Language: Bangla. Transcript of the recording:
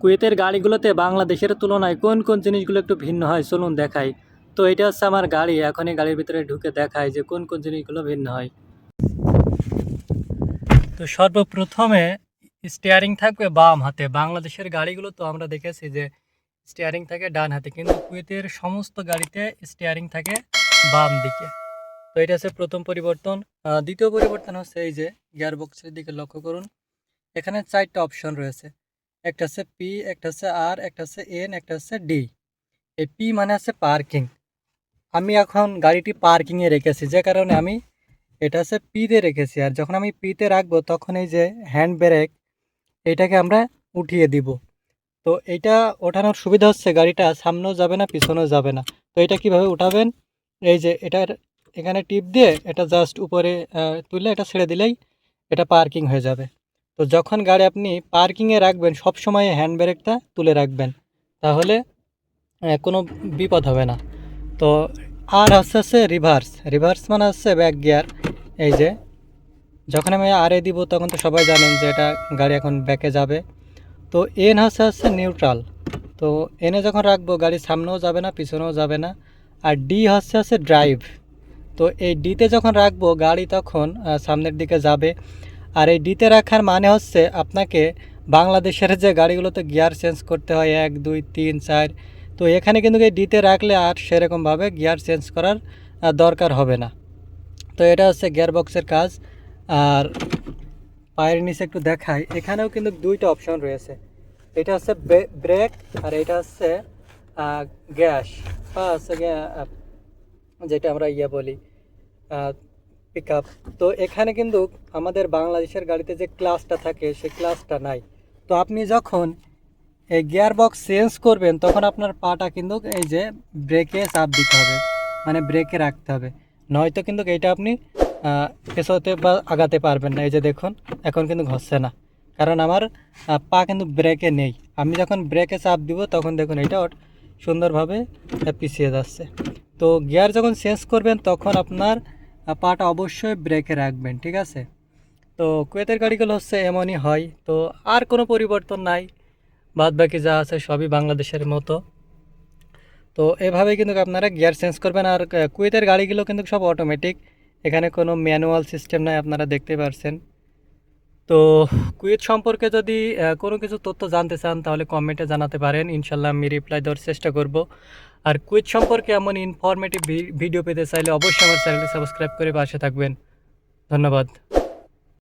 কুয়েতের গাড়িগুলোতে বাংলাদেশের তুলনায় কোন কোন জিনিসগুলো একটু ভিন্ন হয় চলুন দেখাই। তো এটা হচ্ছে আমার গাড়ি, এখন এই গাড়ির ভিতরে ঢুকে দেখাই যে কোন কোন জিনিসগুলো ভিন্ন হয়। তো সর্বপ্রথমে স্টিয়ারিং থাকবে বাম হাতে। বাংলাদেশের গাড়িগুলো তো আমরা দেখেছি যে স্টিয়ারিং থাকে ডান হাতে, কিন্তু কুয়েতের সমস্ত গাড়িতে স্টিয়ারিং থাকে বাম দিকে। তো এটা হচ্ছে প্রথম পরিবর্তন। দ্বিতীয় পরিবর্তন হচ্ছে এই যে গিয়ার বক্সের দিকে লক্ষ্য করুন, এখানে 4টা অপশন রয়েছে। একটা হচ্ছে পি, একটা হচ্ছে আর, একটা হচ্ছে এন, একটা হচ্ছে ডি। এই পি মানে হচ্ছে পার্কিং। আমি এখন গাড়িটি পার্কিংয়ে রেখেছি, যে কারণে আমি এটা হচ্ছে পিতে রেখেছি। আর যখন আমি পিতে রাখবো তখন এই যে হ্যান্ড ব্রেক, এটাকে আমরা উঠিয়ে দিব। তো এইটা ওঠানোর সুবিধা হচ্ছে গাড়িটা সামনেও যাবে না পিছনেও যাবে না। তো এটা কিভাবে উঠাবেন, এই যে এটার এখানে টিপ দিয়ে এটা জাস্ট উপরে তুলে এটা ছেড়ে দিলেই এটা পার্কিং হয়ে যাবে। তো যখন গাড়ি আপনি পার্কিংয়ে রাখবেন সবসময় হ্যান্ড ব্রেকটা তুলে রাখবেন, তাহলে কোনো বিপদ হবে না। তো আর হচ্ছে রিভার্স। রিভার্স মানে হচ্ছে ব্যাক গিয়ার। এই যে যখন আমি আরে দিব তখন তো সবাই জানেন যে এটা গাড়ি এখন ব্যাকে যাবে। তো এন হচ্ছে নিউট্রাল। তো এনে যখন রাখবো গাড়ি সামনেও যাবে না পিছনেও যাবে না। আর ডি হচ্ছে ড্রাইভ। তো এই ডিতে যখন রাখবো গাড়ি তখন সামনের দিকে যাবে। আর এই ডিতে রাখার মানে হচ্ছে আপনাকে বাংলাদেশের যে গাড়িগুলোতে গিয়ার চেঞ্জ করতে হয় 1 2 3 4, তো এখানে কিন্তু এই ডিতে রাখলে আর সেরকমভাবে গিয়ার চেঞ্জ করার দরকার হবে না। তো এটা হচ্ছে গিয়ার বক্সের কাজ। আর পায়ের নিচে একটু দেখাই, এখানেও কিন্তু 2টা অপশন রয়েছে। এটা হচ্ছে ব্রেক, আর এটা হচ্ছে গ্যাস বা হচ্ছে যেটা আমরা বলি পিক আপ। তো এখানে কিন্তু আমাদের বাংলাদেশের গাড়িতে যে ক্লাসটা থাকে সেই ক্লাসটা নাই। তো আপনি যখন এই গিয়ার বক্স চেঞ্জ করবেন তখন আপনার পাটা কিন্তু এই যে ব্রেকে চাপ দিতে হবে, মানে ব্রেকে রাখতে হবে, নয়তো কিন্তু এইটা আপনি পেছোতে বা আগাতে পারবেন না। এই যে দেখুন এখন কিন্তু ঘষছে না, কারণ আমার পা কিন্তু ব্রেকে নেই। আমি যখন ব্রেকে চাপ দিব তখন দেখুন এটা সুন্দরভাবে পিছিয়ে যাচ্ছে। তো গিয়ার যখন চেঞ্জ করবেন তখন আপনার পাটা অবশ্যই ব্রেকে রাখবেন, ঠিক আছে। তো কুয়েতের গাড়িগুলো হচ্ছে এমনই হয়। তো আর কোনো পরিবর্তন নাই, বাদ বাকি যা আছে সবই বাংলাদেশের মতো। তো এভাবে কিন্তু আপনারা গিয়ার চেঞ্জ করবেন। আর কুয়েতের গাড়িগুলো কিন্তু সব অটোমেটিক, এখানে কোনো ম্যানুয়াল সিস্টেম নাই, আপনারা দেখতে পারছেন। তো কুয়েত সম্পর্কে যদি কোনো কিছু তথ্য জানতে চান তাহলে কমেন্টে জানাতে পারেন, ইনশাল্লাহ আমি রিপ্লাই দেওয়ার চেষ্টা করব। আর কুয়েত সম্পর্কে এমন ইনফরমেটিভ ভিডিও পেতে চাইলে অবশ্যই আমার চ্যানেলটি সাবস্ক্রাইব করে পাশে থাকবেন। ধন্যবাদ।